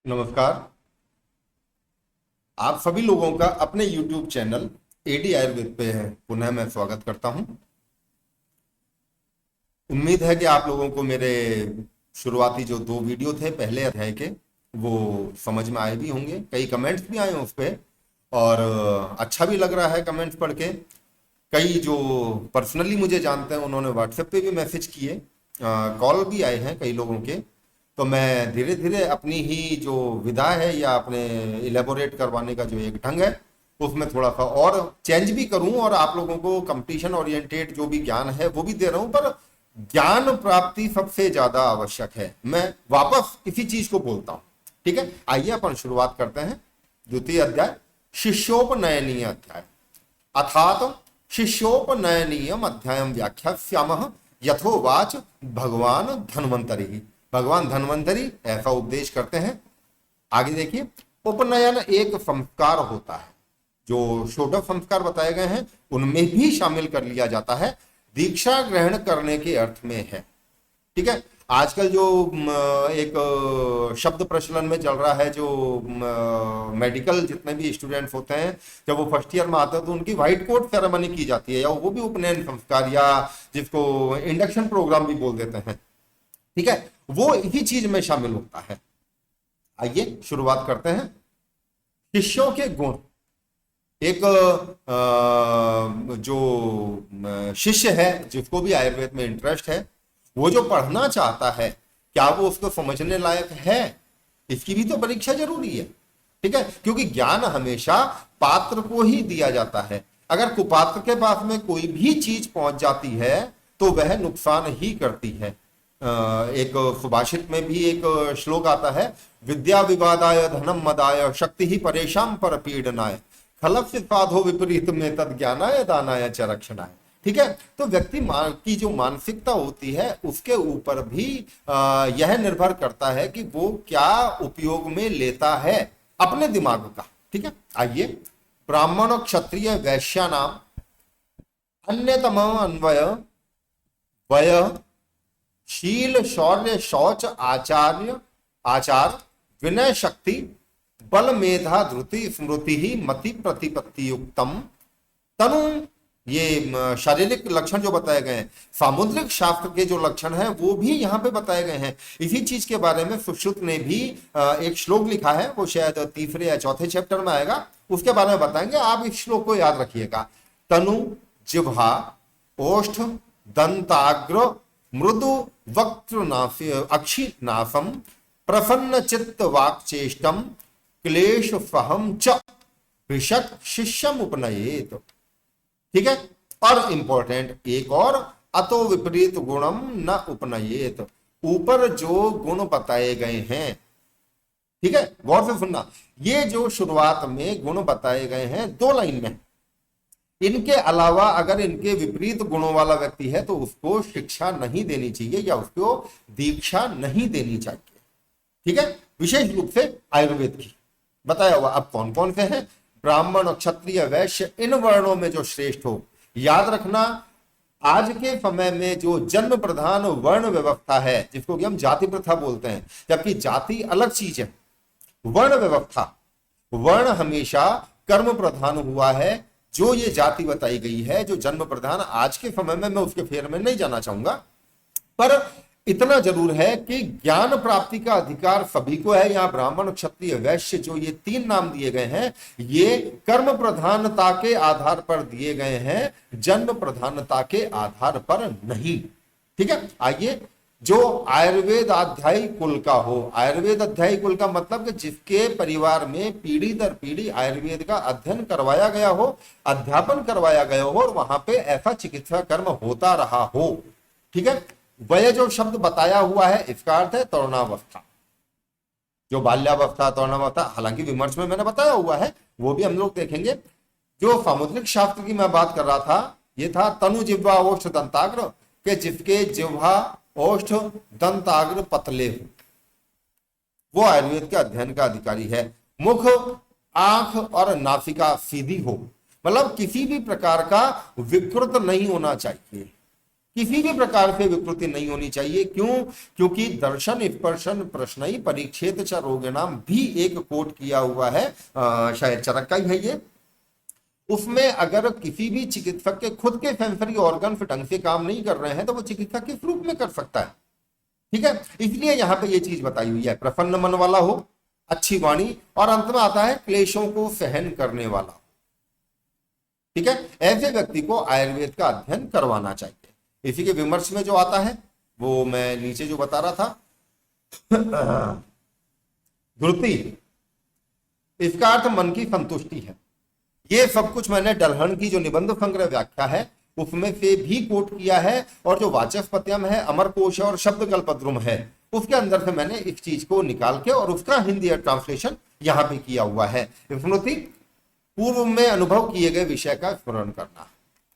नमस्कार। आप सभी लोगों का अपने YouTube चैनल एडी आयुर्वेद पे है पुनः मैं स्वागत करता हूं। उम्मीद है कि आप लोगों को मेरे शुरुआती जो 2 वीडियो थे पहले अध्याय के वो समझ में आए भी होंगे। कई कमेंट्स भी आए हैं उस पे और अच्छा भी लग रहा है कमेंट्स पढ़ के। कई जो पर्सनली मुझे जानते हैं उन्होंने व्हाट्सएप पे भी मैसेज किए, कॉल भी आए हैं कई लोगों के। तो मैं धीरे धीरे अपनी ही जो विधा है या अपने इलेबोरेट करवाने का जो एक ढंग है उसमें थोड़ा सा और चेंज भी करूं और आप लोगों को कंपटीशन ओरिएंटेड जो भी ज्ञान है वो भी दे रहा हूं। पर ज्ञान प्राप्ति सबसे ज्यादा आवश्यक है। मैं वापस इसी चीज को बोलता हूं। ठीक है, आइए अपन शुरुआत करते हैं। द्वितीय अध्याय शिष्योपनयनीय अध्याय अर्थात शिष्योपनयनीयम अध्यायम व्याख्यास्यामः यथोवाच भगवान धन्वंतरि। भगवान धन्वंतरि ऐसा उपदेश करते हैं। आगे देखिए, उपनयन एक संस्कार होता है। जो षोडश संस्कार बताए गए हैं उनमें भी शामिल कर लिया जाता है, दीक्षा ग्रहण करने के अर्थ में है। ठीक है, आजकल जो एक शब्द प्रचलन में चल रहा है, जो मेडिकल जितने भी स्टूडेंट्स होते हैं जब वो फर्स्ट ईयर में आते हैं तो उनकी व्हाइट कोट सेरेमनी की जाती है, या वो भी उपनयन संस्कार या जिसको इंडक्शन प्रोग्राम भी बोल देते हैं। ठीक है, वो इसी चीज में शामिल होता है। आइए शुरुआत करते हैं। शिष्यों के गुण। एक जो शिष्य है जिसको भी आयुर्वेद में इंटरेस्ट है, वो जो पढ़ना चाहता है क्या वो उसको समझने लायक है, इसकी भी तो परीक्षा जरूरी है। ठीक है, क्योंकि ज्ञान हमेशा पात्र को ही दिया जाता है। अगर कुपात्र के पास में कोई भी चीज पहुंच जाती है तो वह नुकसान ही करती है। एक सुभाषित में भी एक श्लोक आता है, विद्या विवादाय धनम मदाय शक्ति ही परेशान पर पीड़नाय खलस्य साधो विपरीत में तद ज्ञानाय दानाय च रक्षणाय। ठीक है, तो व्यक्ति की जो मानसिकता होती है उसके ऊपर भी यह निर्भर करता है कि वो क्या उपयोग में लेता है अपने दिमाग का। ठीक है, आइए। ब्राह्मण क्षत्रिय वैश्या नाम अन्यतम अन्वय वय शील शौर्य शौच आचार विनय शक्ति बल मेधा धृति स्मृति ही मति प्रतिपत्ति युक्तम तनु। ये शारीरिक लक्षण जो बताए गए हैं, सामुद्रिक शास्त्र के जो लक्षण हैं वो भी यहाँ पे बताए गए हैं। इसी चीज के बारे में सुश्रुत ने भी एक श्लोक लिखा है, वो शायद तीसरे या चौथे चैप्टर में आएगा, उसके बारे में बताएंगे। आप इस श्लोक को याद रखिएगा। तनु जिह्वा ओष्ठ दंताग्र मृदु वक्त्र अक्षि नासम प्रसन्न चित्त वाक्चेष्टम क्लेश सहम च ऋषक शिष्यम उपनयेत। ठीक है, और इंपॉर्टेंट एक और, अतो विपरीत गुणम न उपनयेत। ऊपर जो गुण बताए गए हैं, ठीक है, गौर से सुनना, ये जो शुरुआत में गुण बताए गए हैं 2 लाइन में, इनके अलावा अगर इनके विपरीत गुणों वाला व्यक्ति है तो उसको शिक्षा नहीं देनी चाहिए या उसको दीक्षा नहीं देनी चाहिए। ठीक है, विशेष रूप से आयुर्वेद की बताया हुआ। अब कौन कौन से हैं? ब्राह्मण क्षत्रिय वैश्य, इन वर्णों में जो श्रेष्ठ हो। याद रखना, आज के समय में जो जन्म प्रधान वर्ण व्यवस्था है जिसको कि हम जाति प्रथा बोलते हैं, जबकि जाति अलग चीज है, वर्ण व्यवस्था, वर्ण हमेशा कर्म प्रधान हुआ है। जो ये जाति बताई गई है जो जन्म प्रधान, आज के समय में मैं उसके फेर में नहीं जाना चाहूंगा, पर इतना जरूर है कि ज्ञान प्राप्ति का अधिकार सभी को है। यहाँ ब्राह्मण क्षत्रिय वैश्य जो ये 3 नाम दिए गए हैं, ये कर्म प्रधानता के आधार पर दिए गए हैं, जन्म प्रधानता के आधार पर नहीं। ठीक है, आइए। जो आयुर्वेद अध्यायी कुल का हो, आयुर्वेद अध्यायी कुल का मतलब कि जिसके परिवार में पीढ़ी दर पीढ़ी आयुर्वेद का अध्ययन करवाया गया हो, अध्यापन करवाया गया हो, और वहां पे ऐसा चिकित्सा कर्म होता रहा हो। ठीक है, वह जो शब्द बताया हुआ है इसका अर्थ है तरुणावस्था, जो बाल्यावस्था, तरुणावस्था, हालांकि विमर्श में मैंने बताया हुआ है, वो भी हम लोग देखेंगे। जो सामुद्रिक शास्त्र की मैं बात कर रहा था, ये था तनु जिह्वा ओष्ठ दंताग्र, के जिसके जिह्वा ओष्ठ दंताग्र पतले हो, वो आयुर्वेद के अध्ययन का अधिकारी है। मुख, आंख और नासिका सीधी हो, मतलब किसी भी प्रकार का विकृत नहीं होना चाहिए। किसी भी प्रकार से विकृति नहीं होनी चाहिए। क्यों? क्योंकि दर्शन स्पर्शन प्रश्न परीक्षेत च रोगिणाम भी एक कोट किया हुआ है, शायद चरक का ही है ये। उसमें अगर किसी भी चिकित्सक के खुद के सेंसरी ऑर्गन ढंग से काम नहीं कर रहे हैं तो वो चिकित्सक किस रूप में कर सकता है? ठीक है, इसलिए यहां पे ये चीज बताई हुई है, प्रसन्न मन वाला हो, अच्छी वाणी, और अंत में आता है क्लेशों को सहन करने वाला। ठीक है, ऐसे व्यक्ति को आयुर्वेद का अध्ययन करवाना चाहिए। इसी के विमर्श में जो आता है वो मैं नीचे जो बता रहा था, धृति, इसका अर्थ मन की संतुष्टि है। ये सब कुछ मैंने डलहन की जो निबंध संग्रह व्याख्या है उसमें से भी कोट किया है, और जो वाचस्पत्यम है, अमरकोश और शब्द कल्पद्रुम है, उसके अंदर से मैंने इस चीज को निकाल के और उसका हिंदी ट्रांसलेशन यहां पे किया हुआ है। स्मृति, पूर्व में अनुभव किए गए विषय का स्मरण करना।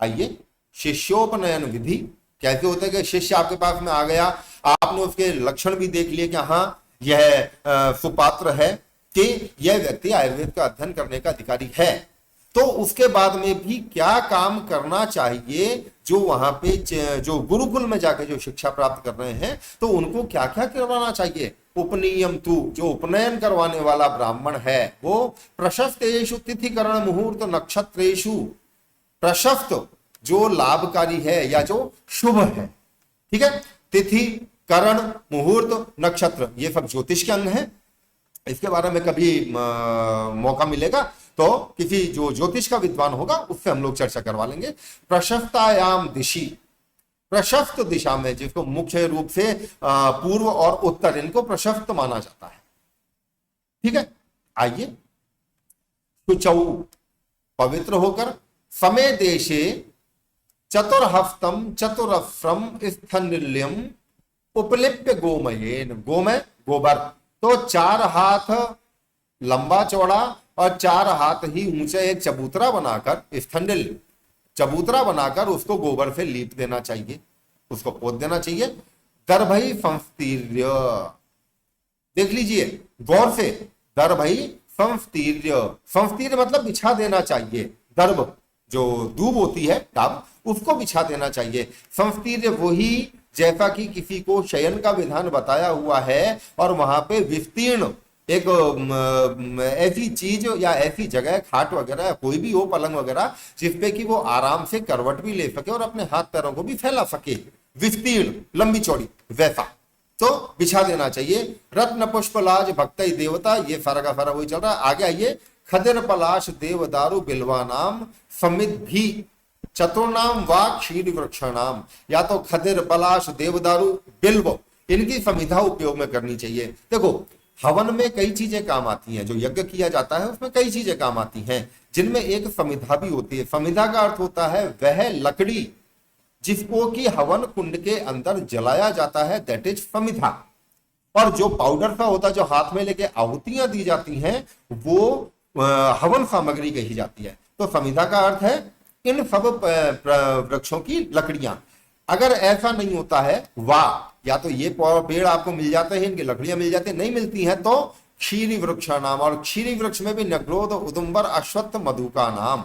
आइए, शिष्योपनयन विधि कैसे होता है कि शिष्य आपके पास में आ गया, आपने उसके लक्षण भी देख लिए कि हाँ यह सुपात्र है कि यह व्यक्ति आयुर्वेद का अध्ययन करने का अधिकारी है, तो उसके बाद में भी क्या काम करना चाहिए, जो वहां पे जो गुरुकुल में जाके जो शिक्षा प्राप्त कर रहे हैं तो उनको क्या क्या करवाना चाहिए। उपनियम तु, जो उपनयन करवाने वाला ब्राह्मण है वो प्रशस्तेषु तिथिकरण मुहूर्त नक्षत्रेषु, प्रशस्त जो लाभकारी है या जो शुभ है, ठीक है, तिथि करण मुहूर्त नक्षत्र ये सब ज्योतिष के अंग हैं। इसके बारे में कभी मौका मिलेगा तो किसी जो ज्योतिष का विद्वान होगा उससे हम लोग चर्चा करवा लेंगे। प्रशस्तायाम दिशि, प्रशस्त दिशा में, जिसको मुख्य रूप से पूर्व और उत्तर, इनको प्रशस्त माना जाता है। ठीक है, आइए, शुचौ, पवित्र होकर, समय देशे चतुर्हफ्तम चतुरफ्रम स्थनिल्यम उपलिप्य गोमयेन, गोमय गोबर, तो 4 हाथ लंबा चौड़ा और 4 हाथ ही ऊंचा एक चबूतरा बनाकर, स्थंडिल चबूतरा बनाकर उसको गोबर से लीप देना चाहिए, उसको पोत देना चाहिए। दर्भई संस्तीर्य, देख लीजिए गौर से, दर्भई संस्तीर्य, संस्तीर्य मतलब बिछा देना चाहिए। दर्भ जो दूब होती है टाप, उसको बिछा देना चाहिए। संस्तीर्य वही जैसा कि किसी को शयन का विधान बताया हुआ है और वहां पे विस्तीर्ण एक ऐसी चीज या ऐसी जगह, खाट वगैरह कोई भी हो, पलंग वगैरह, जिसपे कि वो आराम से करवट भी ले सके और अपने हाथ पैरों को भी फैला सके, विस्तीर्ण लंबी चौड़ी, वैसा तो बिछा देना चाहिए। रत्न पुष्पलाज भक्तई देवता, ये सारा का सारा वही चल रहा है। आगे आइए, खदिर पलाश देवदारू बिल्वानाम समिद्धि चतुर्नाम वा क्षीर वृक्षाणाम, या तो खदिर पलाश देवदारू बिल्व, इनकी समिधा उपयोग में करनी चाहिए। देखो, हवन में कई चीजें काम आती हैं, जो यज्ञ किया जाता है उसमें कई चीजें काम आती हैं, जिनमें एक समिधा भी होती है। समिधा का अर्थ होता है वह लकड़ी जिसको कि हवन कुंड के अंदर जलाया जाता है, दैट इज समिधा। और जो पाउडर सा होता है जो हाथ में लेके आहुतियां दी जाती हैं, वो हवन सामग्री कही जाती है। तो समिधा का अर्थ है इन सब वृक्षों की लकड़ियां। अगर ऐसा नहीं होता है, वाह, या तो ये पेड़ आपको मिल जाते हैं, इनकी लकड़ियां मिल जाती है, नहीं मिलती हैं तो क्षीरी वृक्षा नाम, और क्षीरी वृक्ष में भी नग्रोध उदुम्बर अश्वत्थ मधु का नाम,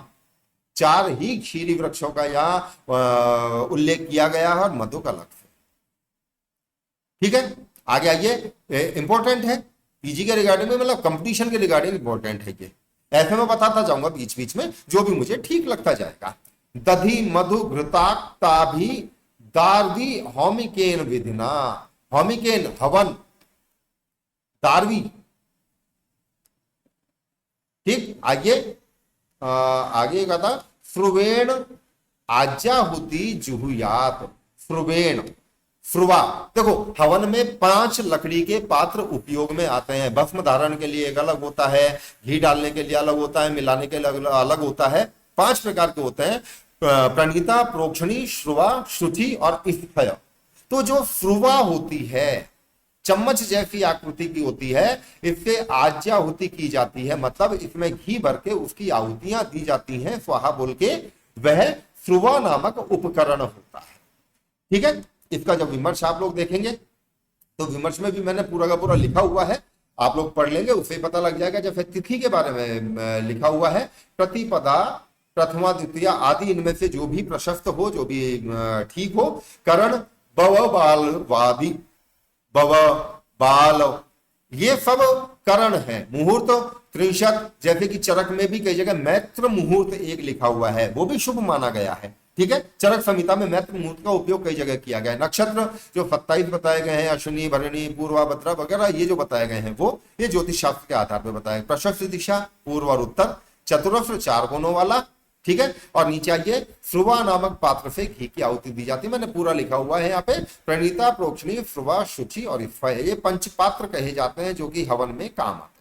4 ही क्षीरी वृक्षों का यहाँ उल्लेख किया गया है और मधु का लक्ष्य। ठीक है, आगे आइए, इंपॉर्टेंट है पीजी के रिगार्डिंग में, मतलब कंपटीशन के रिगार्डिंग इंपॉर्टेंट है ये, ऐसे में बताता जाऊंगा बीच बीच में जो भी मुझे ठीक लगता जाएगा। दधि मधु घृताक्ता भी दारवी होमिकेन विधिना, होमिकेन हवन, दारवी। ठीक, आगे का था फ्रुवेण आज्याहुति जुहुयात, फ्रुवेण, फ्रुवा। देखो, हवन में 5 लकड़ी के पात्र उपयोग में आते हैं। भस्म धारण के लिए एक अलग होता है, घी डालने के लिए अलग होता है, मिलाने के लिए अलग होता है, 5 प्रकार के होते हैं, प्रणीता, प्रोक्षणी, श्रुवा, शुचि और स्थय। तो जो फ्रुवा होती है, चम्मच जैसी आकृति की होती है, इससे आज्याहुति की जाती है, मतलब इसमें घी भर के उसकी आहुतियां दी जाती हैं स्वाहा बोल के, वह फ्रुवा नामक उपकरण होता है। ठीक है, इसका जब विमर्श आप लोग देखेंगे तो विमर्श में भी मैंने पूरा का पूरा लिखा हुआ है, आप लोग पढ़ लेंगे, उससे पता लग जाएगा। जैसे तिथि के बारे में लिखा हुआ है, प्रतिपदा प्रथमा द्वितीय आदि इनमें से जो भी प्रशस्त हो, जो भी ठीक हो। करण, बव, बाल, वादि, बव, बाल, ये सब करण है। मुहूर्त त्रिशत, जैसे कि चरक में भी कई जगह मैत्र मुहूर्त एक लिखा हुआ है, वो भी शुभ माना गया है। ठीक है, चरक संहिता में मैत्र मुहूर्त का उपयोग कई जगह किया गया है। नक्षत्र जो 27 बताए गए हैं, अश्विनी, भरणी, पूर्वा, भद्रा वगैरह, ये जो बताए गए हैं वो ये ज्योतिष शास्त्र के आधार पर बताए। प्रशस्त दिशा पूर्व और उत्तर, चतुरस्र 4 कोनों वाला। ठीक है, और नीचे आइए, श्रुवा नामक पात्र से घी की आहुति दी जाती है। मैंने पूरा लिखा हुआ है यहाँ पे, प्रणीता, प्रोक्षणी, श्रुवा, शुचि और इफ्फा, ये पंच पात्र कहे जाते हैं जो कि हवन में काम आते हैं।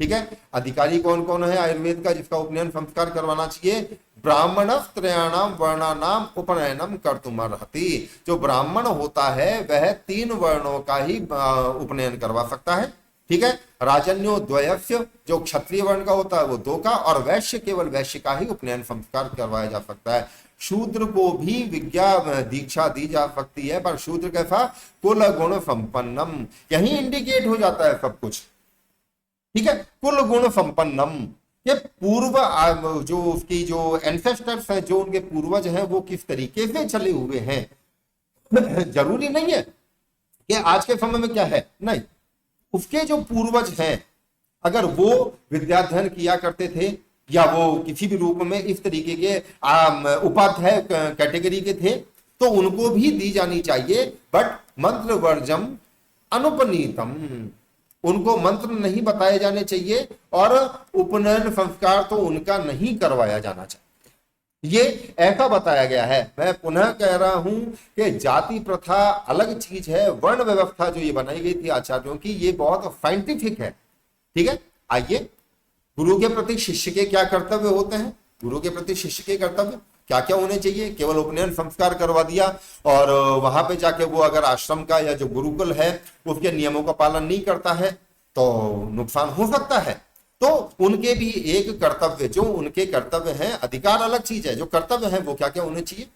ठीक है, अधिकारी कौन कौन है आयुर्वेद का जिसका उपनयन संस्कार करवाना चाहिए? ब्राह्मण त्रयाणाम वर्णानाम उपनयनम कर्तुमर्हति। जो ब्राह्मण होता है वह 3 वर्णों का ही उपनयन करवा सकता है। ठीक है, राजन्यो द्वयस्य, जो क्षत्रिय वर्ण का होता है वो 2 का, और वैश्य केवल वैश्य का ही उपनयन संस्कार करवाया जा सकता है। शूद्र को भी विज्ञा दीक्षा दी जा सकती है, पर शूद्र कैसा? कुल गुण संपन्नम, यही इंडिकेट हो जाता है सब कुछ। ठीक है, कुल गुण संपन्नम, ये पूर्व जो उसकी जो एंसेस्टर्स हैं, जो उनके पूर्वज हैं, वो किस तरीके से चले हुए हैं। जरूरी नहीं है कि आज के समय में क्या है, नहीं, उसके जो पूर्वज हैं अगर वो विद्याध्ययन किया करते थे या वो किसी भी रूप में इस तरीके के उपाध्याय कैटेगरी के थे तो उनको भी दी जानी चाहिए। बट मंत्र वर्जम अनुपनीतम, उनको मंत्र नहीं बताए जाने चाहिए और उपनयन संस्कार तो उनका नहीं करवाया जाना चाहिए। ये ऐसा बताया गया है। मैं पुनः कह रहा हूं कि जाति प्रथा अलग चीज है, वर्ण व्यवस्था जो ये बनाई गई थी आचार्यों की, ये बहुत साइंटिफिक है। ठीक है, आइए, गुरु के प्रति शिष्य के क्या कर्तव्य होते हैं? गुरु के प्रति शिष्य के कर्तव्य क्या क्या होने चाहिए? केवल उपनयन संस्कार करवा दिया और वहां पे जाके वो अगर आश्रम का या जो गुरुकुल है उसके नियमों का पालन नहीं करता है तो नुकसान हो सकता है। तो उनके भी एक कर्तव्य, जो उनके कर्तव्य हैं, अधिकार अलग चीज है, जो कर्तव्य है वो क्या क्या होने चाहिए?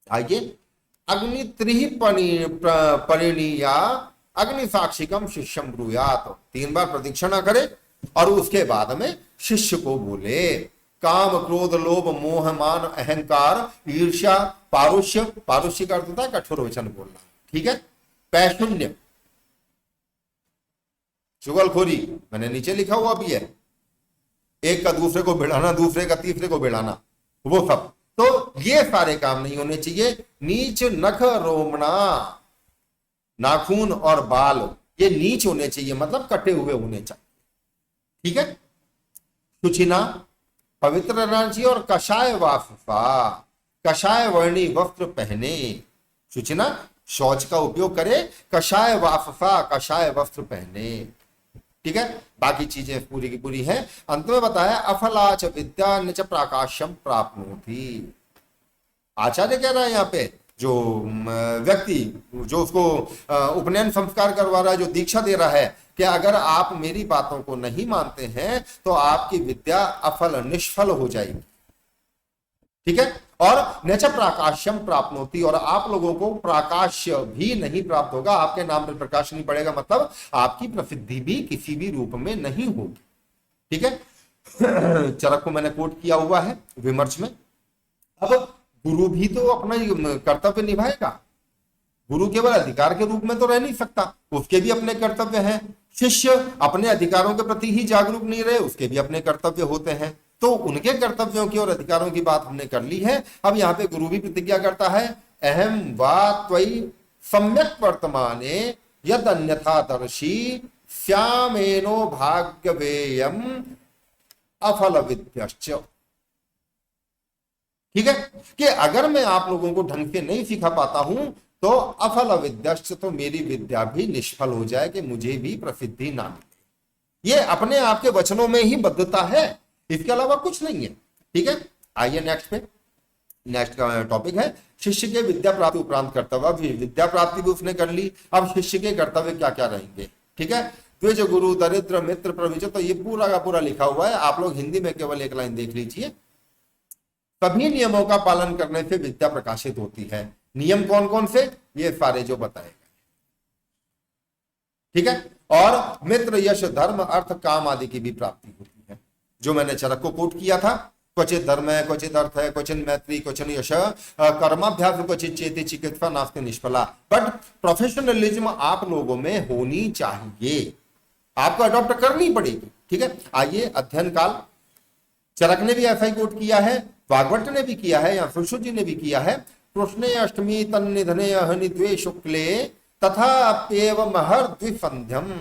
आइए, अग्नित्रि परिणीया अग्नि साक्षिकम शिष्यम ब्रूयात, 3 बार प्रदक्षिणा करे और उसके बाद में शिष्य को बोले। काम, क्रोध, लोभ, मोह, मान, अहंकार, ईर्ष्या, पारुष्य, पारुष्य का अर्थ होता है कठोर वचन बोलना। ठीक है, पैशून्य, चुगलखोरी, मैंने नीचे लिखा हुआ भी है, एक का दूसरे को भिड़ाना, दूसरे का तीसरे को भिड़ाना, वो सब, तो ये सारे काम नहीं होने चाहिए। नीच नख रोमना, नाखून और बाल ये नीच होने चाहिए, मतलब कटे हुए होने चाहिए। ठीक है, सुचिना, पवित्र रहना चाहिए, और कषाय वाफा, कषाय वर्णी वस्त्र पहने। सुचिना, शौच का उपयोग करे, कषाय वाफा, कषाय वस्त्र पहने। ठीक है, बाकी चीजें पूरी की पूरी हैं। अंत में बताया अफलाच विद्या न च प्राकाश्यम प्राप्नोति। आचार्य कह रहा है यहाँ पे, जो व्यक्ति जो उसको उपनयन संस्कार करवा रहा है, जो दीक्षा दे रहा है, कि अगर आप मेरी बातों को नहीं मानते हैं तो आपकी विद्या अफल, निष्फल हो जाएगी। ठीक है, और नच प्राकाश्यम प्राप्नोति, और आप लोगों को प्राकाश्य भी नहीं प्राप्त होगा, आपके नाम पर प्रकाश नहीं पड़ेगा, मतलब आपकी प्रसिद्धि भी किसी भी रूप में नहीं होगी। ठीक है, चरक को मैंने कोट किया हुआ है विमर्श में। अब गुरु भी तो अपना कर्तव्य निभाएगा, गुरु केवल अधिकार के रूप में तो रह नहीं सकता, उसके भी अपने कर्तव्य हैं। शिष्य अपने अधिकारों के प्रति ही जागरूक नहीं रहे, उसके भी अपने कर्तव्य होते हैं। तो उनके कर्तव्यों की और अधिकारों की बात हमने कर ली है। अब यहाँ पे गुरु भी प्रतिज्ञा करता है, अहम वा त्वयि सम्यक वर्तमाने यद अन्यथा दर्शी श्यामेनो भाग्यवेयम अफल विद्यश्च। ठीक है, कि अगर मैं आप लोगों को ढंग से नहीं सिखा पाता हूं तो अफल विद्यश्च, तो मेरी विद्या भी निष्फल हो जाए, कि मुझे भी प्रसिद्धि ना मिले। ये अपने आप के वचनों में ही बद्धता है, इसके अलावा कुछ नहीं है। ठीक है, आइए नेक्स्ट पे। नेक्स्ट का टॉपिक है शिष्य के विद्या प्राप्ति उपरांत कर्तव्य। अभी विद्या प्राप्ति भी उसने कर ली, अब शिष्य के कर्तव्य क्या क्या रहेंगे। ठीक है, द्विज, गुरु, दरिद्र, मित्र, प्रविजय, तो ये पूरा का पूरा लिखा हुआ है। आप लोग हिंदी में केवल एक लाइन देख लीजिए। सभी नियमों का पालन करने से विद्या प्रकाशित होती है। नियम कौन कौन से? ये सारे जो बताए गए। ठीक है, और मित्र, यश, धर्म, अर्थ, काम आदि की भी प्राप्ति होती है। जो मैंने चरक को कोट किया था, क्वचित धर्म है, क्वचित अर्थ है, क्वचित मैत्री, क्वचित यश, कर्माभ्यास, क्वचित चेति, चिकित्सा नास्ति निष्फला। बट प्रोफेशनलिज्म आप लोगों में होनी चाहिए, आपको अडॉप्ट करनी पड़ेगी। ठीक है, आइए अध्ययन काल। चरक ने भी ऐसा ही कोट किया है, भागवत ने भी किया है, या सुश्रुत जी ने भी किया है। कृष्णे अष्टमी तन्निधने अहनि द्वे शुक्ले तथा अप्येव महर द्विसंध्यम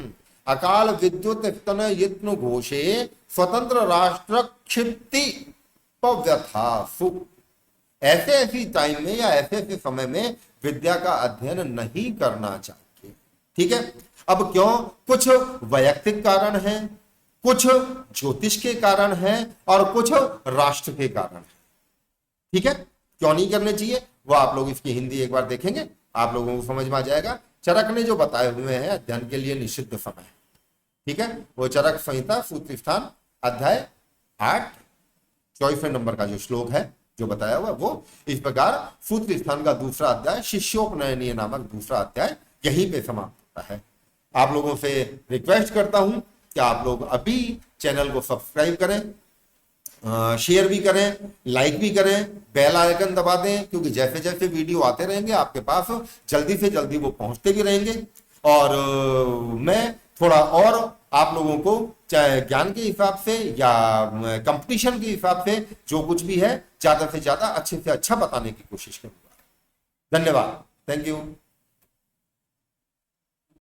अकाल विद्युत स्तन यत्न घोषे स्वतंत्र राष्ट्र क्षिप्ति पव्यथा सुख। ऐसे ऐसी टाइम में या ऐसे ऐसे समय में विद्या का अध्ययन नहीं करना चाहिए। ठीक है, अब क्यों? कुछ वैयक्तिक कारण हैं, कुछ ज्योतिष के कारण हैं, और कुछ राष्ट्र के कारण हैं। ठीक है, क्यों नहीं करने चाहिए वो आप लोग इसकी हिंदी एक बार देखेंगे, आप लोगों को समझ में आ जाएगा। चरक ने जो बताए हुए हैं अध्ययन के लिए निषिद्ध समय, ठीक है, वो चरक संहिता सूत्र स्थान अध्याय 8 24वें नंबर का जो श्लोक है जो बताया हुआ, वो इस प्रकार सूत्र स्थान का दूसरा अध्याय शिष्योपनयनीय नामक दूसरा अध्याय यहीं पे समाप्त होता है। आप लोगों से रिक्वेस्ट करता हूं कि आप लोग अभी चैनल को सब्सक्राइब करें, शेयर भी करें, लाइक भी करें, बेल आइकन दबा दें, क्योंकि जैसे जैसे वीडियो आते रहेंगे आपके पास जल्दी से जल्दी वो पहुंचते भी रहेंगे। और मैं थोड़ा और आप लोगों को चाहे ज्ञान के हिसाब से या कंपटीशन के हिसाब से जो कुछ भी है ज्यादा से ज्यादा अच्छे से अच्छा बताने की कोशिश करूंगा। धन्यवाद, थैंक यू।